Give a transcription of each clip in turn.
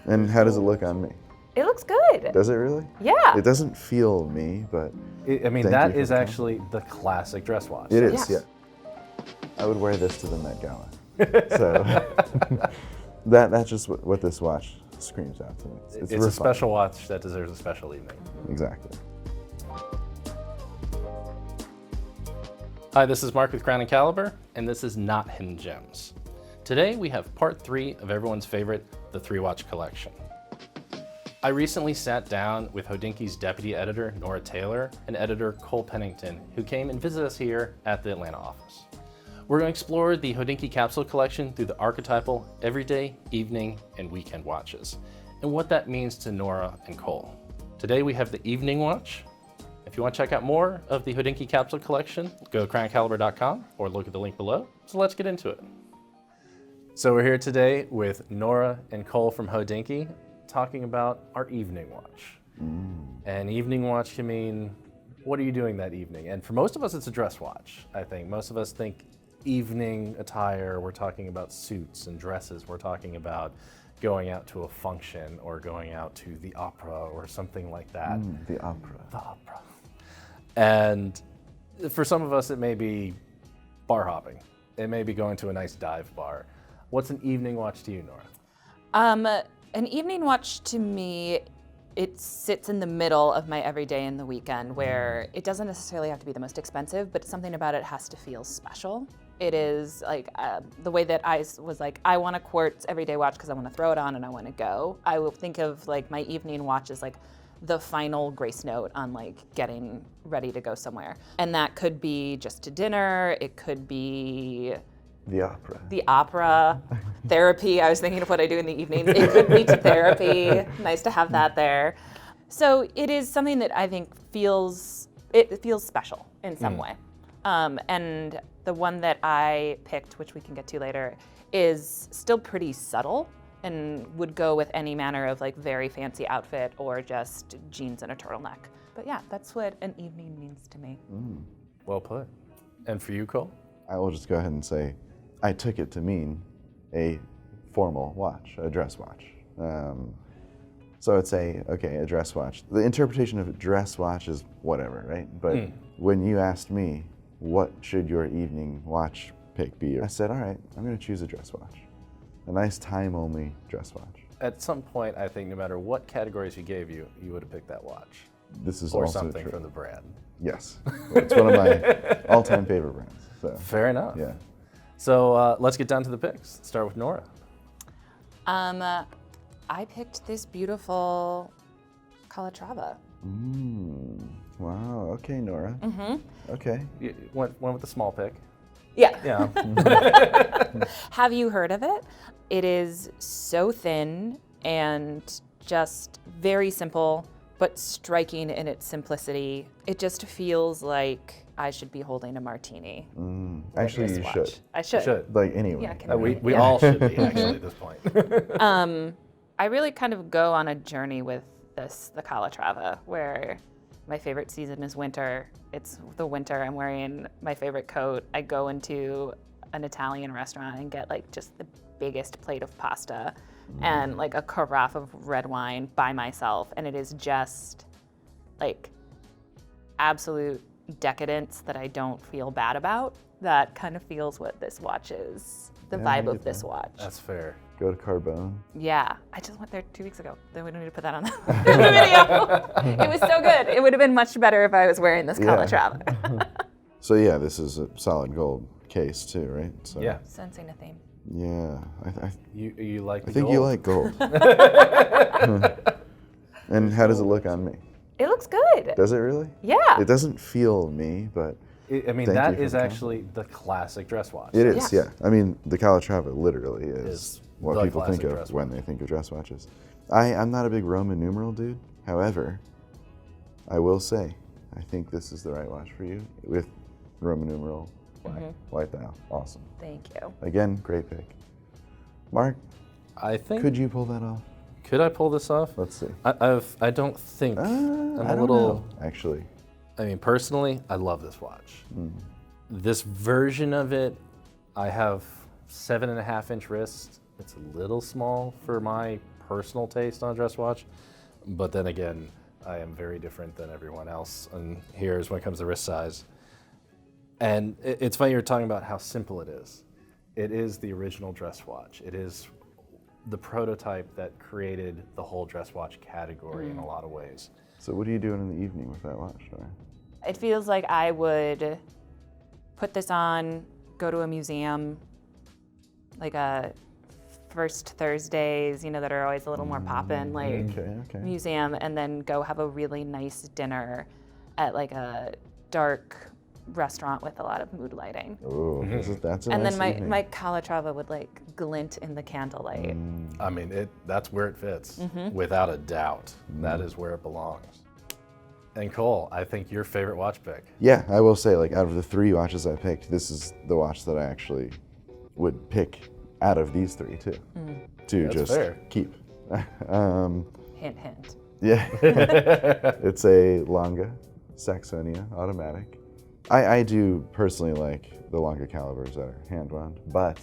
And how does it look on me? It looks good. Does it really? Yeah. It doesn't feel me, but I mean, thank that you for is the actually the classic dress watch. it is, Yes. yeah. I would wear this to the Met Gala. So that's just what this watch screams out to me. It's refined. a special watch that deserves a special evening. Exactly. Hi, this is Mark with Crown and Caliber, and this is Not Hidden Gems. Today we have part 3 of everyone's favorite, the 3-watch collection. I recently sat down with HODINKEE's deputy editor, Nora Taylor, and editor Cole Pennington, who came and visited us here at the Atlanta office. We're going to explore the HODINKEE Capsule Collection through the archetypal everyday, evening, and weekend watches, and what that means to Nora and Cole. Today we have the evening watch. If you want to check out more of the HODINKEE Capsule Collection, go to crownandcaliber.com or look at the link below. So let's get into it. So we're here today with Nora and Cole from HODINKEE talking about our evening watch. And evening watch can mean, what are you doing that evening? And for most of us, it's a dress watch, I think. Most of us think evening attire, we're talking about suits and dresses. We're talking about going out to a function or going out to the opera or something like that. The opera. The opera. And for some of us, it may be bar hopping. It may be going to a nice dive bar. What's an evening watch to you, Nora? An evening watch to me, it sits in the middle of my everyday and the weekend, where it doesn't necessarily have to be the most expensive, but something about it has to feel special. It is like the way that I was like, I want a quartz everyday watch because I want to throw it on and I want to go. I will think of like my evening watch as like the final grace note on like getting ready to go somewhere. And that could be just to dinner, it could be The opera. the opera, therapy. I was thinking of what I do in the evenings. It could be to therapy. Nice to have that there. So it is something that I think feels special in some way. And the one that I picked, which we can get to later, is still pretty subtle and would go with any manner of like very fancy outfit or just jeans and a turtleneck. But yeah, that's what an evening means to me. Well put. And for you, Cole? I will just go ahead and say, I took it to mean a formal watch, a dress watch. So I'd say, okay, a dress watch. The interpretation of a dress watch is whatever, right? But when you asked me, what should your evening watch pick be? I said, all right, I'm gonna choose a dress watch. A nice time-only dress watch. At some point, I think no matter what categories he gave you, you would have picked that watch. This is Or also something true. from the brand. Yes, it's one of my all-time favorite brands. So Fair enough. yeah. So let's get down to the picks. Let's start with Nora. I picked this beautiful Calatrava. Wow. Okay, Nora. Okay. You went with the small pick. Yeah. Yeah. Have you heard of it? It is so thin and just very simple, but striking in its simplicity. It just feels like I should be holding a martini. Actually, This you watch. should. I should. Should. Like anyway. Yeah, can We Yeah. all should be, actually, at this point. I really kind of go on a journey with the Calatrava, where my favorite season is winter. It's the winter, I'm wearing my favorite coat. I go into an Italian restaurant and get like just the biggest plate of pasta and like a carafe of red wine by myself. And it is just like absolute decadence that I don't feel bad about. That kind of feels what this watch is, the Yeah, I vibe get of this that. watch. That's fair. Go to Carbone. Yeah, I just went there 2 weeks ago. Then we don't need to put that on the video. It was so good. It would have been much better if I was wearing this Calatrava. So yeah, this is a solid gold case too, right? So, Yeah. Sensing a theme. Yeah. You like the I think gold? you like gold. And how does it look on me? It looks good. Does it really? Yeah. It doesn't feel me, but I mean, Thank that you for is the actually the classic dress watch. it is, Yes. yeah. I mean, the Calatrava literally is Is what the people think classic of dress when they think of dress watches. I'm not a big Roman numeral dude. However, I will say, I think this is the right watch for you with Roman numeral white dial. Awesome. Thank you. Again, great pick. Mark, I think. could you pull that off? Could I pull this off? Let's see. I don't think. I'm I a don't little. know, actually. I mean, personally, I love this watch. This version of it, I have 7.5-inch wrist. It's a little small for my personal taste on a dress watch, but then again, I am very different than everyone else. And here's when it comes to wrist size. And it's funny you're talking about how simple it is. It is the original dress watch. It is the prototype that created the whole dress watch category in a lot of ways. So what are you doing in the evening with that watch, Nora? It feels like I would put this on, go to a museum, like a First Thursdays, that are always a little more poppin', like Okay. museum, and then go have a really nice dinner at like a dark restaurant with a lot of mood lighting. Oh, that's a And nice then evening. my Calatrava would like glint in the candlelight. I mean, that's where it fits, without a doubt. That is where it belongs. And Cole, I think your favorite watch pick. Yeah, I will say, like, out of the 3 watches I picked, this is the watch that I actually would pick out of these 3 too. To That's just fair. keep. Hint, hint. Yeah, it's a Longa Saxonia automatic. I do personally like the longer calibers that are hand wound, but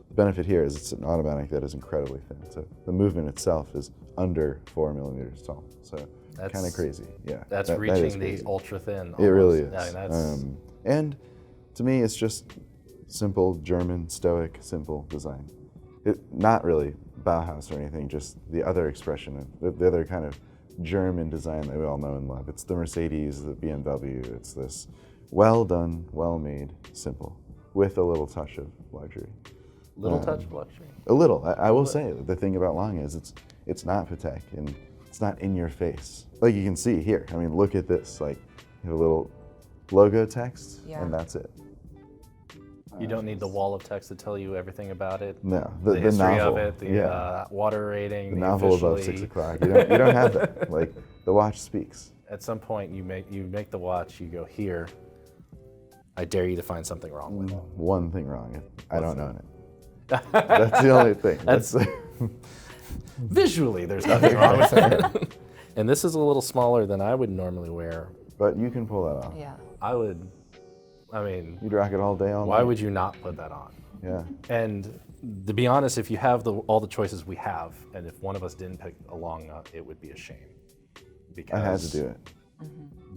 the benefit here is it's an automatic that is incredibly thin. So the movement itself is under 4 millimeters tall. So kind of crazy. Yeah, That's that is reaching the crazy. ultra thin. It really is. I mean, that's, And to me, it's just simple German, stoic, simple design. Not really Bauhaus or anything, just the other expression of the other kind of German design that we all know and love. It's the Mercedes, the BMW. It's this well done, well made, simple, with a little touch of luxury. little touch of luxury. A little. I will say the thing about Long is it's not Patek and it's not in your face. Like you can see here. I mean, look at this. Like you have a little logo text, Yeah. and that's it. You don't need the wall of text to tell you everything about it. No, The history novel. of it, the water rating, the the novel above officially- 6 o'clock. You don't have that. Like the watch speaks. At some point, you make the watch. You go here. I dare you to find something wrong with it. One thing wrong. I don't own it. That's the only thing. That's Visually, there's nothing wrong with it. And this is a little smaller than I would normally wear. but you can pull that off. Yeah. I mean, You'd rock it all day, all night. why would you not put that on? Yeah. And to be honest, if you have all the choices we have, and if one of us didn't pick a long nut, it would be a shame. Because I had to do it.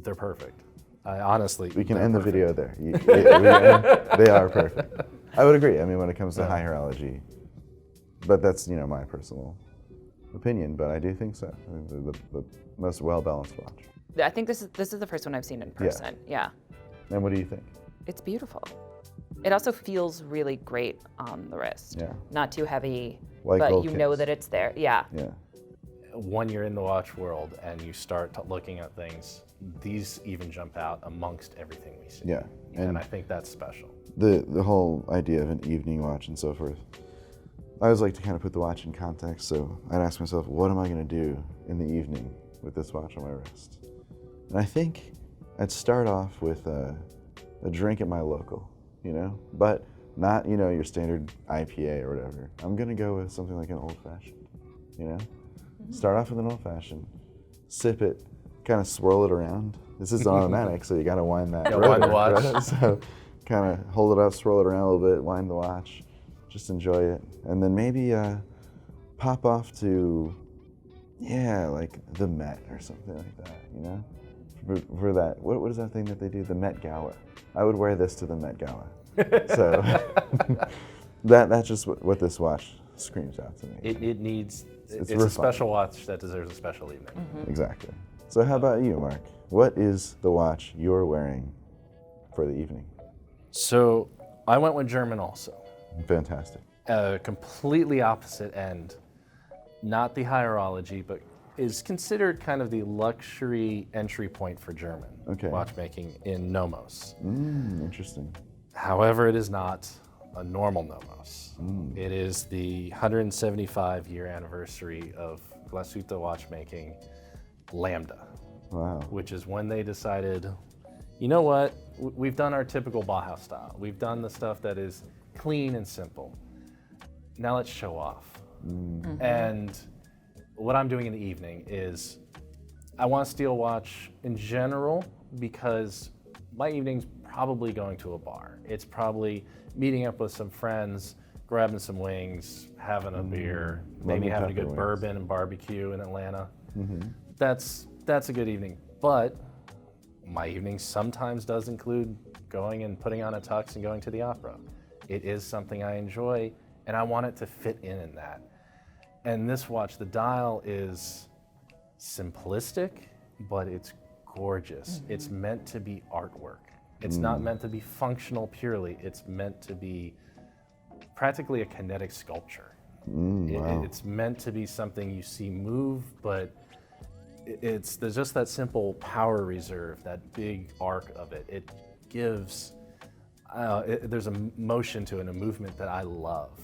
they're perfect. I honestly. We can they're end the perfect. video there. They are perfect. I would agree. I mean, when it comes to high horology, but that's my personal opinion. But I do think so. I think they're the most well-balanced watch. I think this is the first one I've seen in person. Yeah. And what do you think? It's beautiful. It also feels really great on the wrist. Yeah. Not too heavy, Like but gold you know case. that it's there. Yeah. Yeah. When you're in the watch world and you start looking at things, these even jump out amongst everything we see. Yeah. And I think that's special. The whole idea of an evening watch and so forth. I always like to kind of put the watch in context. So I'd ask myself, what am I going to do in the evening with this watch on my wrist? And I think I'd start off with a drink at my local, but not, your standard IPA or whatever. I'm going to go with something like an old fashioned, Start off with an old fashioned, sip it, kind of swirl it around. This is automatic, so you got to wind that. Gotta wind the rotor, watch. right? So kind of hold it up, swirl it around a little bit, wind the watch, just enjoy it. And then maybe pop off to, like the Met or something like that, For that, what is that thing that they do? The Met Gala. I would wear this to the Met Gala. So that's just what this watch screams out to me. It's a refined. special watch that deserves a special evening. Exactly. So how about you, Mark? What is the watch you're wearing for the evening? So I went with German also. Fantastic. Completely opposite end. Not the hierology, but is considered kind of the luxury entry point for German watchmaking in Nomos. Interesting. However, it is not a normal Nomos. It is the 175-year anniversary of Glashütte watchmaking Lambda, Wow. which is when they decided, you know what, we've done our typical Bauhaus style. We've done the stuff that is clean and simple. Now let's show off. And what I'm doing in the evening is I want a steel watch in general because my evening's probably going to a bar. It's probably meeting up with some friends, grabbing some wings, having a beer, maybe having a good wings. bourbon and barbecue in Atlanta. That's a good evening. But my evening sometimes does include going and putting on a tux and going to the opera. It is something I enjoy, and I want it to fit in that. And this watch, the dial is simplistic, but it's gorgeous. It's meant to be artwork. It's not meant to be functional purely. It's meant to be practically a kinetic sculpture. Wow. It's meant to be something you see move, but there's just that simple power reserve, that big arc of it. It gives, there's a motion to it, a movement that I love.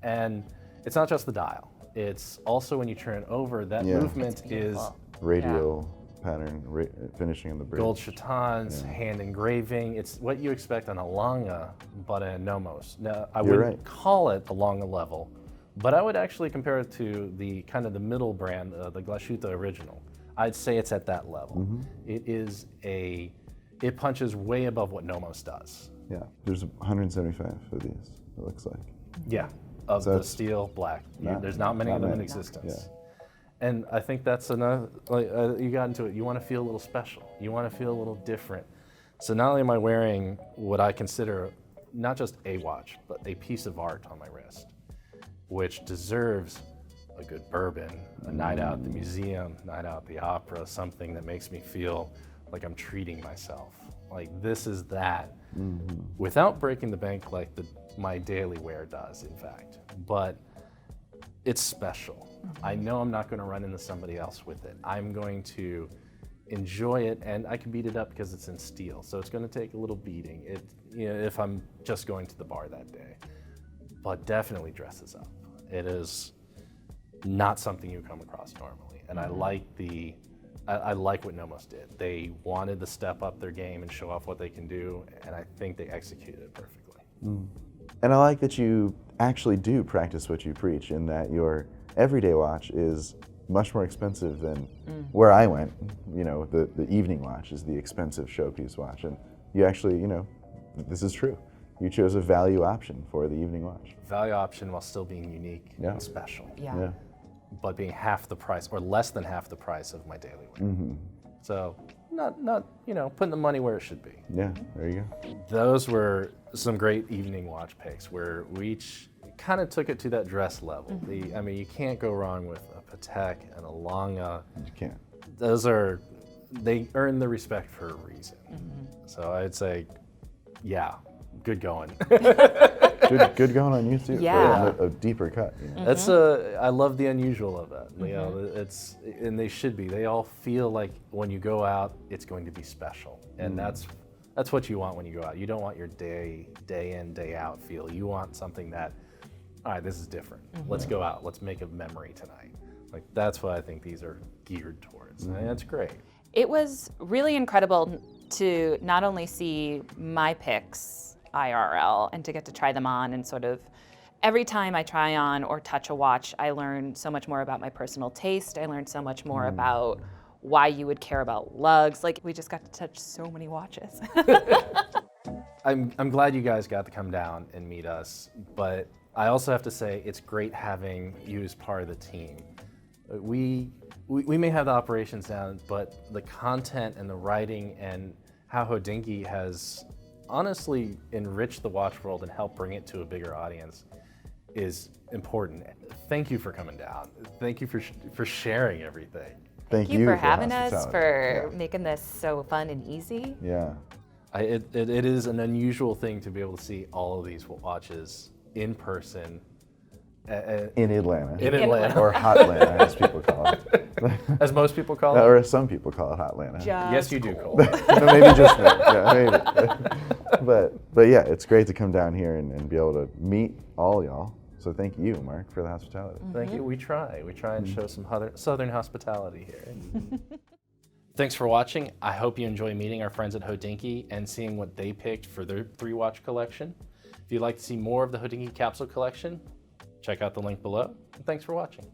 And it's not just the dial. It's also when you turn it over, that movement is Radial pattern, finishing in the bridge. gold chatons, hand engraving. It's what you expect on a Longa, but a Nomos. Now, I wouldn't call it a Longa level, but I would actually compare it to the kind of the middle brand, the Glasciuta original. I'd say it's at that level. It punches way above what Nomos does. Yeah, there's 175 of these, it looks like. Yeah, of the steel black. There's not many of them in existence. And I think that's another, you got into it, you want to feel a little special. You want to feel a little different. So not only am I wearing what I consider not just a watch, but a piece of art on my wrist, which deserves a good bourbon, a night out at the museum, night out at the opera, something that makes me feel like I'm treating myself. Like this is that, without breaking the bank like my daily wear does, in fact. But it's special. I know I'm not going to run into somebody else with it. I'm going to enjoy it, and I can beat it up because it's in steel. So it's going to take a little beating if I'm just going to the bar that day. But definitely dresses up. It is not something you come across normally. And I like what Nomos did. They wanted to step up their game and show off what they can do, and I think they executed it perfectly. And I like that you actually do practice what you preach, in that your everyday watch is much more expensive than where I went. You know, the evening watch is the expensive showpiece watch, and you actually, this is true. You chose a value option for the evening watch. Value option while still being unique and special. Yeah. But being half the price or less than half the price of my daily wear. So not putting the money where it should be. Yeah, there you go. Those were some great evening watch picks where we each kind of took it to that dress level. I mean, you can't go wrong with a Patek and a Longa. You can't. They earn the respect for a reason. So I'd say, yeah, good going. Good going on you too. Yeah. For a deeper cut. That's I love the unusual of that. And they should be. They all feel like when you go out, it's going to be special, and that's what you want when you go out. You don't want your day in, day out feel. You want something that, all right, this is different. Let's go out. Let's make a memory tonight. Like that's what I think these are geared towards, and that's great. It was really incredible to not only see my picks IRL and to get to try them on, and sort of every time I try on or touch a watch, I learn so much more about my personal taste. I learned so much more about why you would care about lugs. Like we just got to touch so many watches. I'm glad you guys got to come down and meet us, but I also have to say it's great having you as part of the team. We may have the operations down, but the content and the writing and how HODINKEE has honestly enriched the watch world and helped bring it to a bigger audience is important. Thank you for coming down. Thank you for sharing everything. Thank you for having us, hospitality. for making this so fun and easy. Yeah. It is an unusual thing to be able to see all of these watches in person. In Atlanta. In Atlanta. Or Hot Atlanta, as people call it. As most people call it. Or as some people call it, Hot Atlanta. Yes, you do call it. No, maybe just me. Yeah, maybe. But yeah, it's great to come down here and be able to meet all y'all. So thank you, Mark, for the hospitality. Thank you. We try and show some southern hospitality here. Thanks for watching. I hope you enjoy meeting our friends at HODINKEE and seeing what they picked for their 3-watch collection. If you'd like to see more of the HODINKEE Capsule Collection, check out the link below. And thanks for watching.